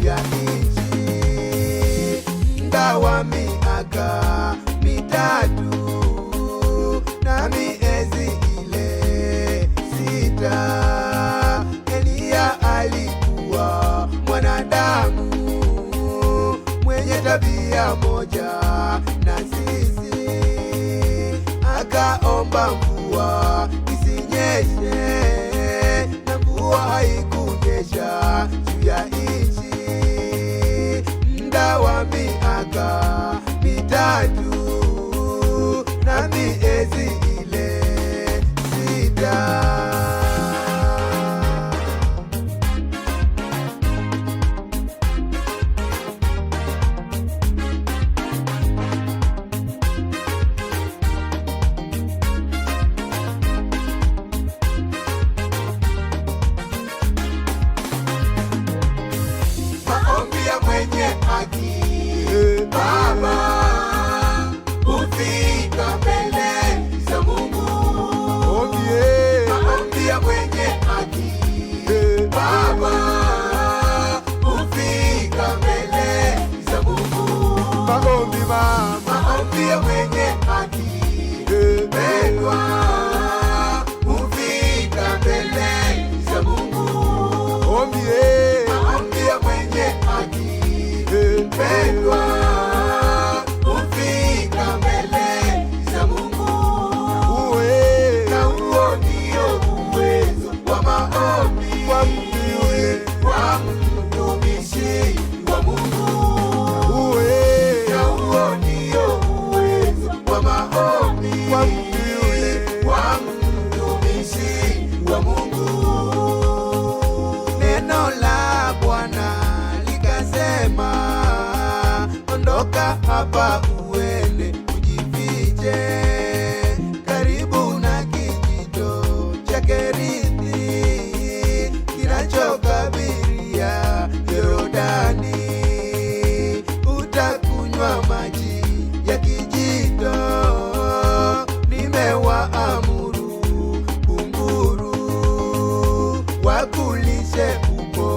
juu ya nchi. Muda wa miaka mitatu na miezi ile 6, Eliya alikuwa mwanadamu mwenye tabia moja na sisi. Akaomba mvua isinyeshe, na mvua haikunyesha juu ya nchi. Muda wa miaka mitatu na miezi ile 6. Mwenye haki Baba hufika mbele za Mungu. Maombi ya mwenye haki Baba hufika mbele za Mungu. Maombi ya mwenye haki pendwa hufika mbele za Mungu. Maombi ya mwenye haki pendwa hufika mbele za Mungu. Na huo ndio uwezo wa maombi wa mtumishi wa Mungu. Na huo ndio uwezo wa maombi wa mtumishi wa Mungu. Neno la Bwana likasema, ondoka hapa uende ujifiche karibu na kijito cha Kerithi kinachokabiria Yordani. Utakunywa maji ya kijito, nimewaamuru kunguru wakulishe huko,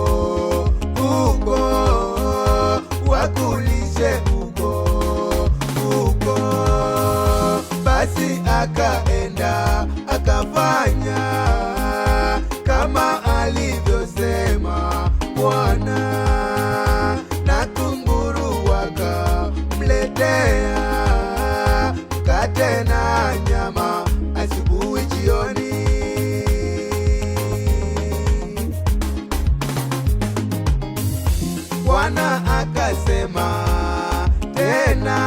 wakulishe huko. Basi akaenda akafanya kama alivyosema Bwana, na kunguru wakamletea mkate na nyama asubuhi jioni. Bwana akasema tena,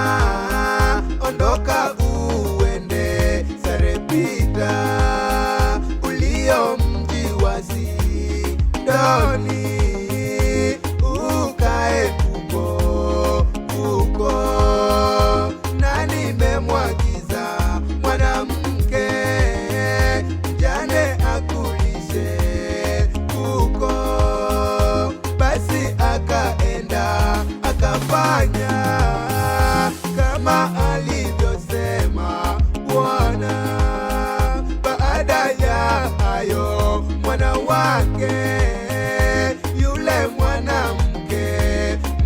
ondoka uende Sarepta ulio mji wa Sidoni, ukae huko, na nimemwagiza mwanamke mjane akulishe huko. Basi akaenda akafanya kama alivyosema Bwana. Baada ya hayo, mwana wake yule mwanamke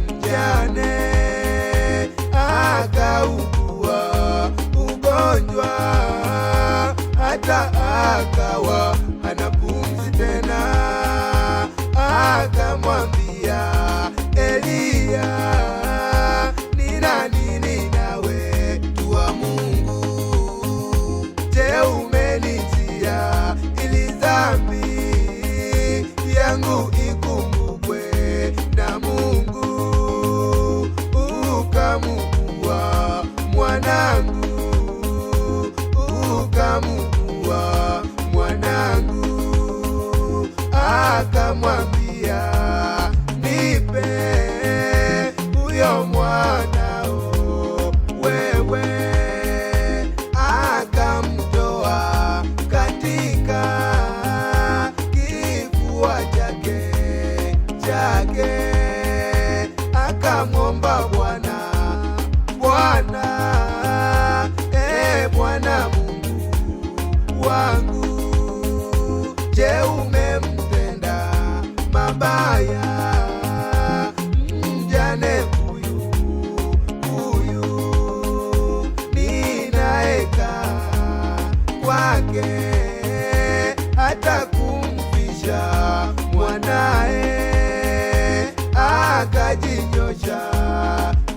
mjane akaugua ugonjwa, hata akawa hana pumzi tena. Akamwambia Eliya, nina nini nawe mtu wa Mungu? Je, umenijia ili dhambi yangu ikumbukwe na Mungu? Ukamuua mwanangu, akamwambia, nipe huyo mwanao wewe. Akamtoa katika kifua chake, akamwomba Bwana, Bwana Mungu wangu, je, umemtenda mabaya akajinyosha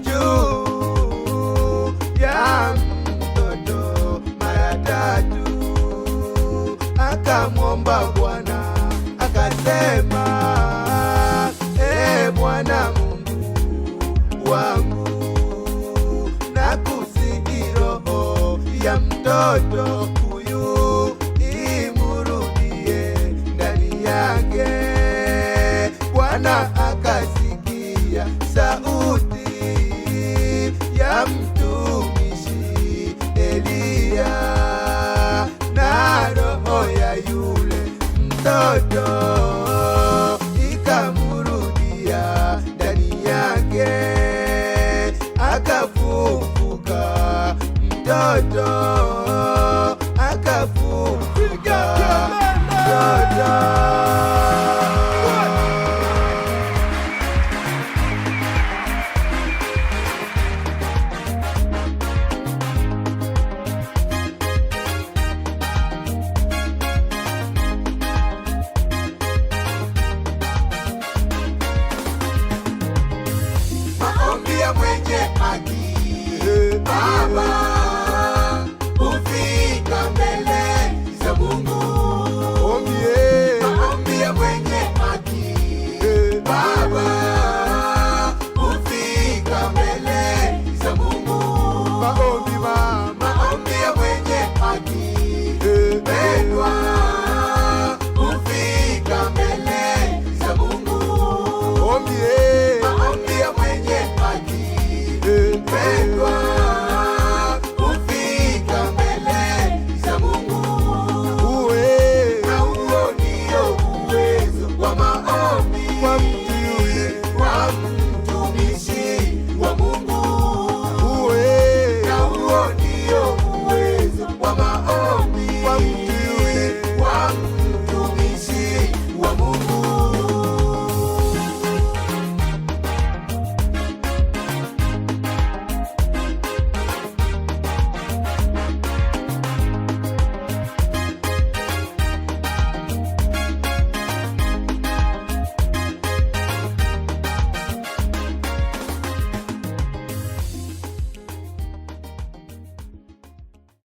juu ya mtoto mara 3, akamwomba Bwana akasema, Bwana Mungu wangu, nakusihi roho ya mtoto huyu imurudie ndani yake. Bwana akasikia sauti ya mtumishi Eliya, na roho ya yule mtoto ikamurudia ndani yake, akafufuka mtoto, akafufuka mtoto. Mwenye haki Baba hufika mbele za Mungu. Maombi ya mwenye haki Baba hufika mbele za Mungu. Maombi ya mwenye haki pendwa hufika mbele za Mungu. Maombi ya mwenye pendwa hufika mbele za Mungu. Na huo ndio uwezo wa maombi wa mtumishi wa Mungu. Na huo ndio uwezo wa maombi